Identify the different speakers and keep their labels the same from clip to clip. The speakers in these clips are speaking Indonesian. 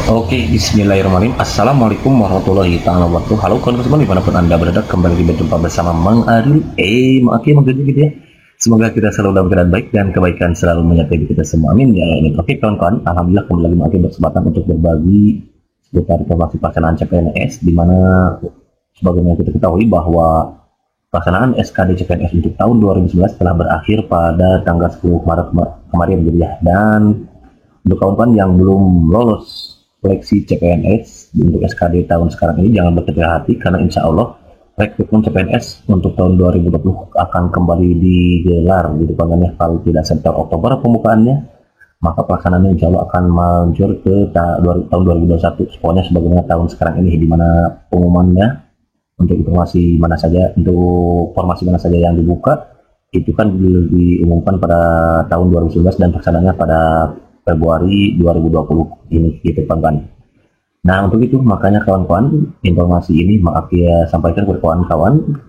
Speaker 1: Oke, bismillahirrahmanirrahim. Assalamualaikum warahmatullahi taala wabarakatuh. Halo kawan-kawan dimanapun anda berada, kembali berjumpa bersama Mang Aril. Gitu ya. Semoga kita selalu dalam keadaan baik dan kebaikan selalu menyertai kita semua. Amin ya Allah. Oke kawan-kawan, alhamdulillah kembali lagi Mang Aril berkesempatan untuk berbagi seputar informasi pelaksanaan CPNS, di mana sebagaimana kita ketahui bahwa pelaksanaan SKD CPNS untuk tahun 2011 telah berakhir pada tanggal 10 Maret kemarin gitu ya. Dan untuk kawan-kawan yang belum lolos seleksi CPNS untuk SKD tahun sekarang ini, jangan berkecil hati karena insya Allah rekrutmen CPNS untuk tahun 2020 akan kembali digelar di depannya. Kalau tidak September Oktober pembukaannya, maka pelaksanaannya insya Allah akan maljur ke tahun 2021. Pokoknya sebagaimana tahun sekarang ini, di mana pengumumannya untuk informasi mana saja, untuk formasi mana saja yang dibuka itu kan diumumkan pada tahun 2011 dan pelaksanaannya pada Februari 2020 ini gitu kawan-kawan. Nah untuk itu makanya kawan-kawan, informasi ini maaf ya sampaikan kepada kawan-kawan.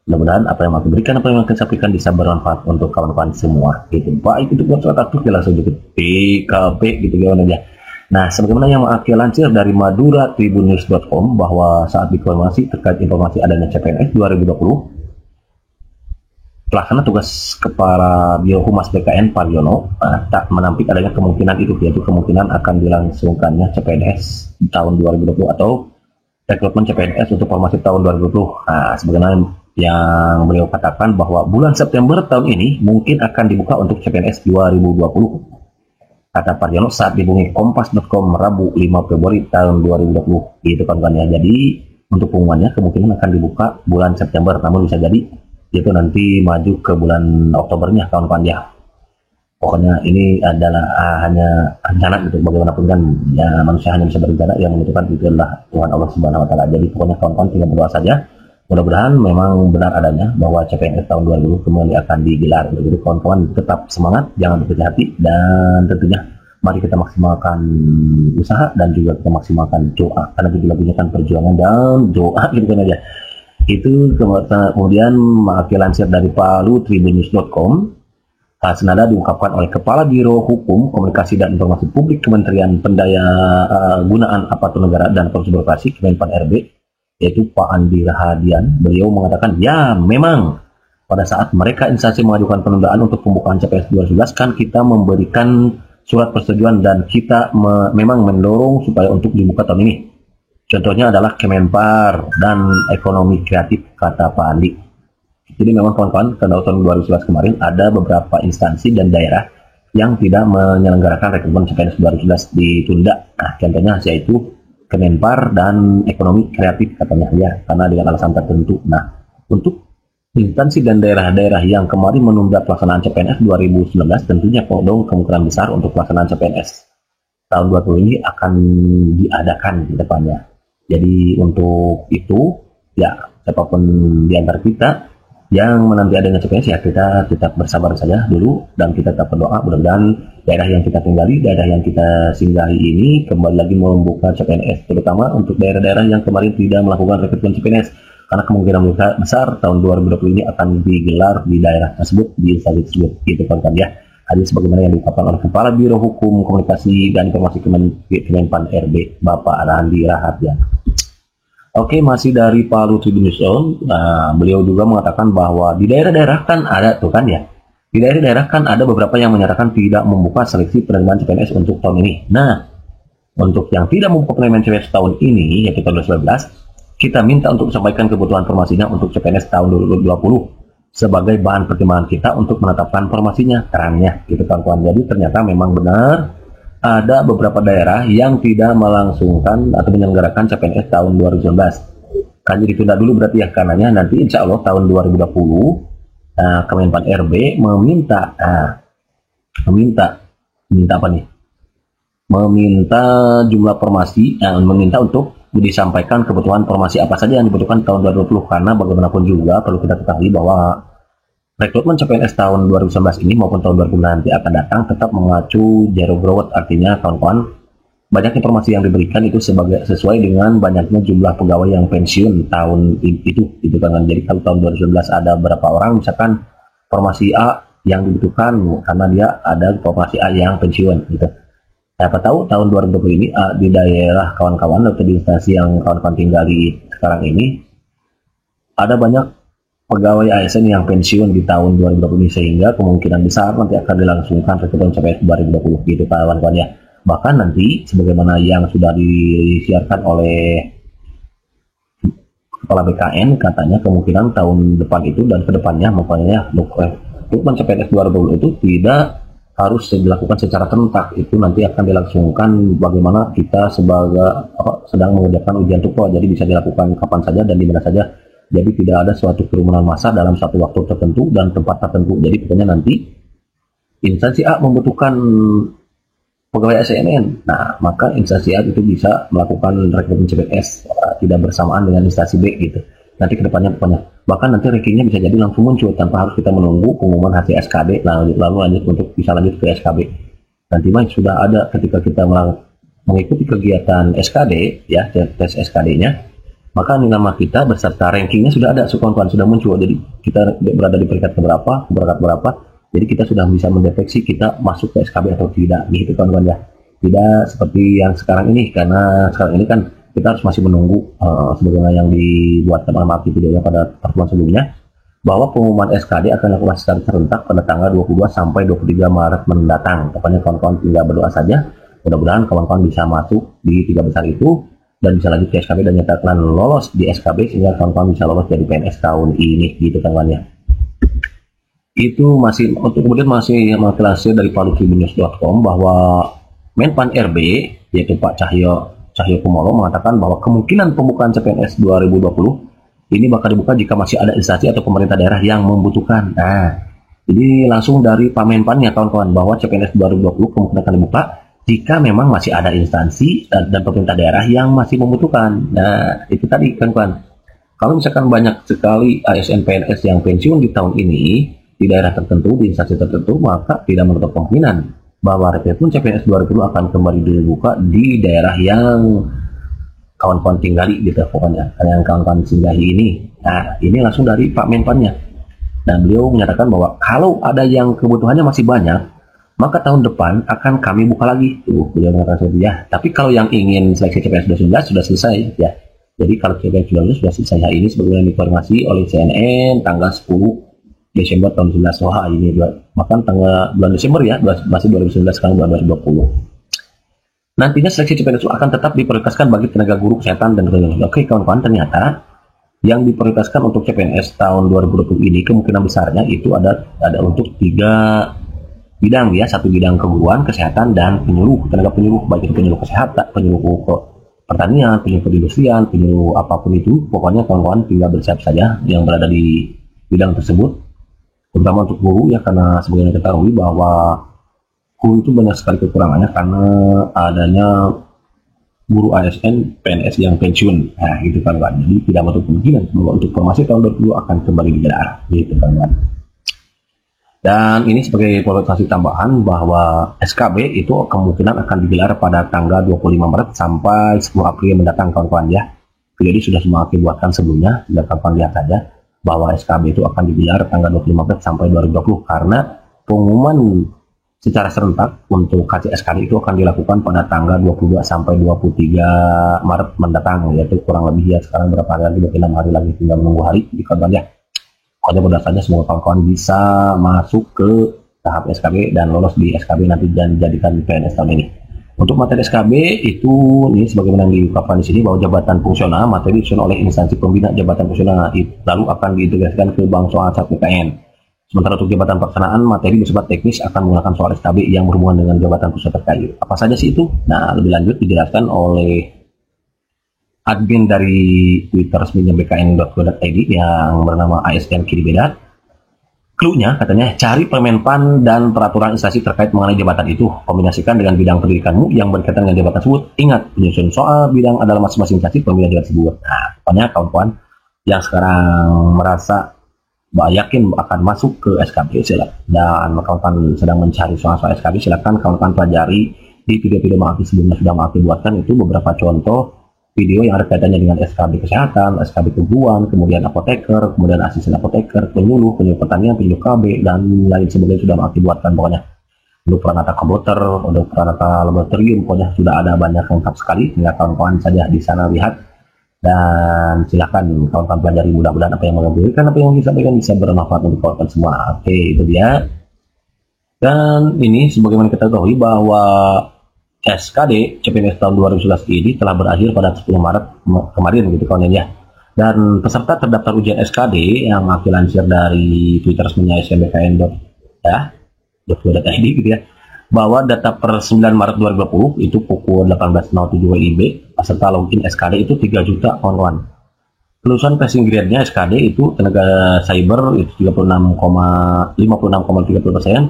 Speaker 1: Mudah-mudahan apa yang aku berikan, apa yang akan sampaikan bisa bermanfaat untuk kawan-kawan semua gitu. Baik untuk masyarakat tuh langsung gitu PKP gitu gimana aja. Nah sebagaimana yang maafnya lansir dari madura.tribunnews.com bahwa saat dikonfirmasi terkait informasi adanya CPNS 2020, pelaksana tugas Kepala Biro Humas BKN Pariono tak menampik adanya kemungkinan itu, yaitu kemungkinan akan dilangsungkannya CPNS tahun 2020 atau rekrutmen CPNS untuk formasi tahun 2020. Nah, sebagaimana yang beliau katakan bahwa bulan September tahun ini mungkin akan dibuka untuk CPNS 2020. Kata Pariono saat dihubungi Kompas.com Rabu 5 Februari tahun 2020. Gitu kan ya. Jadi untuk pengumumannya kemungkinan akan dibuka bulan September, namun bisa jadi itu nanti maju ke bulan Oktobernya kawan-kawan ya. Pokoknya ini adalah hanya rencana gitu, bagaimanapun kan ya manusia hanya bisa berencana, yang menentukan itu adalah Tuhan Allah Subhanahu wa taala. Jadi pokoknya kawan-kawan tinggal berdoa saja. Mudah-mudahan memang benar adanya bahwa CPNS tahun 2020 kembali akan digelar. Jadi kawan-kawan tetap semangat, jangan berkecil hati, dan tentunya mari kita maksimalkan usaha dan juga kita maksimalkan doa, karena kita lagunya kan perjuangan dan doa gitu kan aja. Itu kemudian maaf lansir dari palu.tribunnews.com, hal senada diungkapkan oleh Kepala Biro Hukum, Komunikasi dan Informasi Publik Kementerian Pendaya Gunaan Aparatur Negara dan Korupsi Birokrasi Kemenpan RB, yaitu Pak Andi Rahadian. Beliau mengatakan ya memang pada saat mereka instansi mengajukan penundaan untuk pembukaan CPNS 2011 kan kita memberikan surat persetujuan dan kita memang mendorong supaya untuk dibuka tahun ini. Contohnya adalah Kemenpar dan Ekonomi Kreatif, kata Pak Andi. Jadi memang kawan-kawan, pada tahun 2011 kemarin ada beberapa instansi dan daerah yang tidak menyelenggarakan rekrutmen CPNS 2011 ditunda. Nah, contohnya yaitu Kemenpar dan Ekonomi Kreatif katanya ya, karena dengan alasan tertentu. Nah, untuk instansi dan daerah-daerah yang kemarin menunda pelaksanaan CPNS 2019, tentunya kemungkinan besar untuk pelaksanaan CPNS tahun 2020 ini akan diadakan di depannya. Jadi untuk itu ya siapapun di antara kita yang menanti adanya CPNS ya kita tetap bersabar saja dulu dan kita tetap berdoa, mudah-mudahan daerah yang kita tinggali, daerah yang kita singgahi ini kembali lagi membuka CPNS, terutama untuk daerah-daerah yang kemarin tidak melakukan rekrutmen CPNS, karena kemungkinan besar tahun 2020 ini akan digelar di daerah tersebut, di instansi tersebut gitu kan ya. Hadis sebagaimana yang diungkapkan oleh Kepala Biro Hukum, Komunikasi dan Informasi Kemenpan RB, Bapak Andi Rahadian. Oke, masih dari Palu Tribunnews. Beliau juga mengatakan bahwa di daerah-daerah kan ada tuh kan ya. Di daerah-daerah kan ada beberapa yang menyatakan tidak membuka seleksi penerimaan CPNS untuk tahun ini. Nah, untuk yang tidak membuka penerimaan CPNS tahun ini, yaitu tahun 2019, kita minta untuk sampaikan kebutuhan formasinya untuk CPNS tahun 2020 sebagai bahan pertimbangan kita untuk menetapkan formasinya, terangnya gitu kawan-kawan. Jadi ternyata memang benar ada beberapa daerah yang tidak melangsungkan atau menyelenggarakan CPNS tahun 2019. Kan jadi tunda dulu berarti ya, karenanya nanti insya Allah tahun 2020 Kemenpan RB meminta apa nih? Meminta jumlah formasi, meminta untuk disampaikan kebutuhan formasi apa saja yang dibutuhkan tahun 2020, karena bagaimanapun juga perlu kita ketahui bahwa rekrutmen CPNS tahun 2019 ini maupun tahun 2020 nanti akan datang tetap mengacu zero growth, artinya kawan-kawan banyak informasi yang diberikan itu sesuai dengan banyaknya jumlah pegawai yang pensiun tahun itu gitu kan. Jadi kalau tahun 2019 ada berapa orang, misalkan formasi A yang dibutuhkan karena dia ada formasi A yang pensiun gitu. Siapa tahu tahun 2020 ini di daerah kawan-kawan atau di instansi yang kawan-kawan tinggal di sekarang ini ada banyak pegawai ASN yang pensiun di tahun 2020 ini, sehingga kemungkinan besar nanti akan dilangsungkan rekrutmen CPNS 2020 gitu kawan-kawan ya. Bahkan nanti sebagaimana yang sudah disiarkan oleh Kepala BKN, katanya kemungkinan tahun depan itu dan kedepannya makanya rekrutmen CPNS 2020 itu tidak harus dilakukan secara serentak, itu nanti akan dilangsungkan bagaimana kita sebagai sedang mengerjakan ujian TOEFL, jadi bisa dilakukan kapan saja dan di mana saja. Jadi tidak ada suatu kerumunan massa dalam satu waktu tertentu dan tempat tertentu. Jadi pokoknya nanti instansi A membutuhkan pegawai ASN, nah maka instansi A itu bisa melakukan rekrutmen CPNS tidak bersamaan dengan instansi B gitu. Nanti kedepannya pokoknya bahkan nanti rankingnya bisa jadi langsung muncul tanpa harus kita menunggu pengumuman hasil SKB lalu lanjut untuk bisa lanjut ke SKB. Nanti mah sudah ada ketika kita mengikuti kegiatan SKD ya, tes SKD-nya, maka nama kita beserta rankingnya sudah ada, kawan-kawan sudah muncul. Jadi kita berada di peringkat berapa, jadi kita sudah bisa mendeteksi kita masuk ke SKB atau tidak gitu kawan-kawan ya. Tidak seperti yang sekarang ini, karena sekarang ini kan kita harus masih menunggu sebagaimana yang dibuat oleh Maki videonya pada pertemuan sebelumnya, bahwa pengumuman SKD akan dilakukan secara serentak pada tanggal 22 sampai 23 Maret mendatang. Pokoknya kawan-kawan tinggal berdoa saja, mudah-mudahan kawan-kawan bisa masuk di 3 besar itu dan bisa lanjut ke SKB dan nyatakan lolos di SKB sehingga kawan-kawan bisa lolos jadi PNS tahun ini gitu kawan-kawan ya. Itu masih untuk kemudian masih mengklarir dari palutribunnews.com bahwa Menpan RB yaitu Pak Cahyo Kumolo mengatakan bahwa kemungkinan pembukaan CPNS 2020 ini bakal dibuka jika masih ada instansi atau pemerintah daerah yang membutuhkan. Nah, jadi langsung dari Pak Menpannya kawan-kawan bahwa CPNS 2020 kemungkinan akan dibuka jika memang masih ada instansi dan pemerintah daerah yang masih membutuhkan. Nah, itu tadi kawan-kawan. Kalau misalkan banyak sekali ASN PNS yang pensiun di tahun ini di daerah tertentu, di instansi tertentu, maka tidak menutup kemungkinan bahwa rekrutmen CPNS 2020 akan kembali dibuka di daerah yang kawan-kawan tinggali gitu pokoknya, yang kawan-kawan singgahi ini. Nah, ini langsung dari Pak Menpannya. Dan beliau menyatakan bahwa kalau ada yang kebutuhannya masih banyak, maka tahun depan akan kami buka lagi. Tuh, beliau mengatakan seperti ya. Tapi kalau yang ingin seleksi CPNS 2019 sudah selesai ya. Jadi kalau CPNS 2019 sudah selesai hari ini sebagaimana diinformasi oleh CNN tanggal 10 Desember tahun 2019. Wah, ini bahkan bulan Desember ya, masih 2019 sekarang bulan 2020. Nantinya seleksi CPNS akan tetap diprioritaskan bagi tenaga guru kesehatan dan tenaga. Oke kawan-kawan, ternyata yang diprioritaskan untuk CPNS tahun 2020 ini kemungkinan besarnya itu ada untuk 3 bidang ya, 1 bidang keguruan, kesehatan, dan penyuluh, tenaga penyuluh, baik itu penyuluh kesehatan, penyuluh pertanian, penyuluh perindustrian, penyuluh apapun itu. Pokoknya kawan-kawan tinggal bersiap saja yang berada di bidang tersebut, terutama untuk guru ya, karena sebagaimana kita ketahui bahwa guru itu banyak sekali kekurangannya karena adanya guru ASN PNS yang pensiun. Nah gitu kan Pak, jadi tidak menutup kemungkinan bahwa untuk formasi tahun 2020 akan kembali digelar gitu kan Pak. Dan ini sebagai informasi tambahan bahwa SKB itu kemungkinan akan digelar pada tanggal 25 Maret sampai 10 April mendatang kawan-kawan ya. Jadi sudah semua dibuatkan sebelumnya, sudah kawan-kawan lihat saja bahwa SKB itu akan digelar tanggal 25 Maret sampai 2020 karena pengumuman secara serentak untuk KC SKD itu akan dilakukan pada tanggal 22 sampai 23 Maret mendatang, yaitu kurang lebih ya sekarang berapa hari lagi, 26 hari lagi, tinggal menunggu hari di kawan ya. Pokoknya mudah saja semoga kawan-kawan bisa masuk ke tahap SKB dan lolos di SKB nanti dan jadikan PNS tahun ini. Untuk materi SKB itu ini sebagaimana yang diungkapkan di sini bahwa jabatan fungsional materi disusun oleh instansi pembina jabatan fungsional lalu akan diintegrasikan ke bank soal sat BKN. Sementara untuk jabatan pelaksanaan materi bersifat teknis akan menggunakan soal SKB yang berhubungan dengan jabatan pusat terkait. Apa saja sih itu? Nah, lebih lanjut dijelaskan oleh admin dari Twitter resminya bkn.go.id yang bernama ASN Kiri Beda. Clue-nya katanya cari Permenpan dan peraturan instansi terkait mengenai jabatan itu, kombinasikan dengan bidang pendidikanmu yang berkaitan dengan jabatan tersebut. Ingat, penyusun soal bidang adalah masing-masing instansi pembina jabatan tersebut. Nah, pokoknya kawan-kawan yang sekarang merasa yakin akan masuk ke SKB silakan, dan kawan-kawan sedang mencari soal-soal SKB silakan kawan-kawan pelajari di video-video Maki sebelumnya sudah Maki buatkan itu beberapa contoh video yang ada kaitannya dengan SKB kesehatan, SKB keguruan, kemudian apoteker, kemudian asisten apoteker, penyuluh pertanian, penyuluh KB, dan lain sebagainya sudah Maki buatkan pokoknya. untuk peralatan komputer, untuk peralatan laboratorium, pokoknya sudah ada banyak lengkap sekali. Tinggal kawan-kawan saja di sana lihat dan silakan kawan-kawan pelajari, mudah-mudahan apa yang mengambilkan, apa yang disampaikan bisa bermanfaat untuk kawan-kawan semua. Oke, itu dia. Dan ini sebagaimana kita ketahui bahwa SKD CPNS tahun 2011 ini telah berakhir pada 10 Maret kemarin gitu kawan ya. Dan peserta terdaftar ujian SKD yang aku lansir dari Twitter resminya SMBKN ya, .go.id gitu ya, bahwa data per 9 Maret 2020 itu pukul 18.07 WIB peserta login SKD itu 3 juta kawan-kawan. Lulusan passing grade-nya SKD itu tenaga cyber itu 56,30%,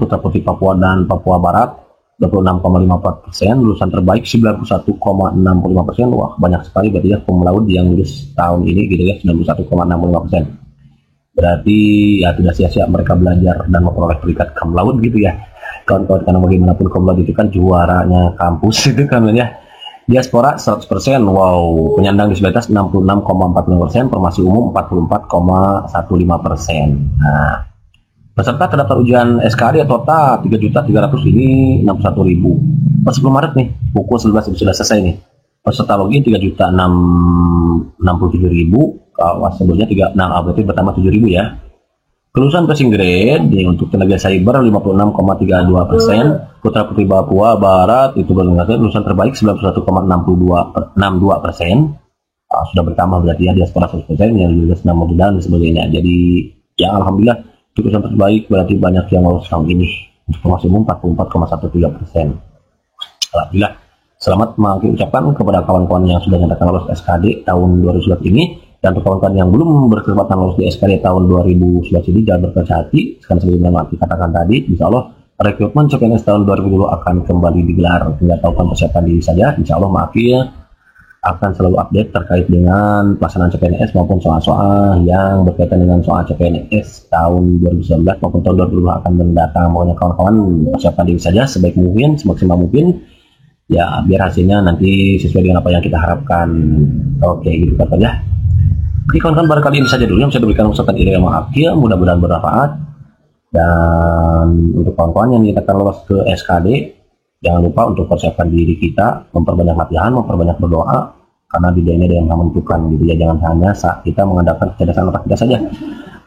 Speaker 1: Putra Putri Papua dan Papua Barat 26,54%, lulusan terbaik 91,65%. Wah, banyak sekali berarti ya cum laude yang lulus tahun ini gitu ya, 91,65%. Berarti ya tidak sia-sia mereka belajar dan memperoleh predikat cum laude gitu ya kawan-kawan, karena bagaimanapun cum laude itu kan juaranya kampus itu kan ya. Diaspora 100%, wow, penyandang disabilitas 66,45%, formasi umum 44,15%. Nah, peserta terdaftar ujian SKD total 3.300 ini 61.000. Per 10 Maret nih, pukul 11 sudah selesai nih. Peserta login 3.067.000, kawas sebelumnya 3, nah berarti bertambah 7.000 ya. Kelulusan passing grade nih, untuk tenaga cyber 56,32%, Putra Putri Papua Barat itu lulusan terbaik 91,62%. Sudah bertambah berarti ya, diaspora 100% yang lulus 6 modul dan sebagainya. Jadi ya alhamdulillah lulusan terbaik berarti banyak yang lulus tahun ini. Untuk formasi umum 44,13%. Alhamdulillah. Selamat mengucapkan kepada kawan-kawan yang sudah nyatakan lolos SKD tahun 2011 ini. Dan untuk kawan-kawan yang belum berkesempatan lolos di SKD tahun 2011 ini, jangan berkecil hati. Sekarang sebagaimana dikatakan tadi, insya Allah rekrutmen CPNS tahun 2020 akan kembali digelar. Tinggal tahu persiapan diri saja. Insya Allah akan selalu update terkait dengan pelaksanaan CPNS maupun soal-soal yang berkaitan dengan soal CPNS tahun 2019 maupun tahun 2020 akan mendatang. Pokoknya kawan-kawan persiapkan diri saja sebaik mungkin, semaksimal mungkin. Ya, biar hasilnya nanti sesuai dengan apa yang kita harapkan. Oke, gitu kan ya. Oke kawan-kawan, barangkali ini saja dulu yang bisa diberikan masukan ide yang ya, mudah-mudahan bermanfaat. Dan untuk kawan-kawan yang dinyatakan lolos ke SKD, jangan lupa untuk persiapkan diri kita, memperbanyak latihan, memperbanyak berdoa, karena di dunia ini ada yang menentukan gitu ya. Jangan hanya saat kita mengandalkan kecerdasan otak kita saja,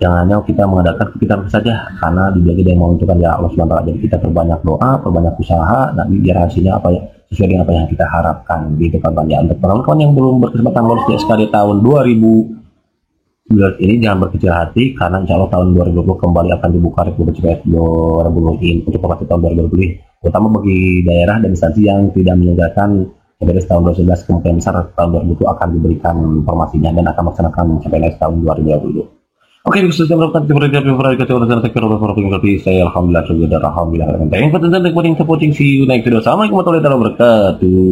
Speaker 1: jangan hanya kita mengandalkan kepikiran saja, karena di dunia ini ada yang menentukan ya Allah SWT. Jadi kita perbanyak doa, perbanyak usaha, dan biar hasilnya apa ya, sesuai dengan apa yang kita harapkan gitu kawan-kawan ya. Untuk kawan-kawan yang belum berkesempatan lolos di SKD tahun 2019 ini, jangan berkecil hati, karena insya Allah tahun 2020 kembali akan dibuka rekrutmen CPNS 2020 untuk formasi tahun 2020, terutama bagi daerah dan instansi yang tidak menyelenggarakan CPNS tahun 2019. Kemungkinan besar tahun 2020 akan diberikan informasinya dan akan melaksanakan CPNS tahun 2020. Oke, khususnya melakukan saya alhamdulillah sudah alhamdulillah. Thank you for supporting. See you next video. Assalamualaikum warahmatullahi wabarakatuh.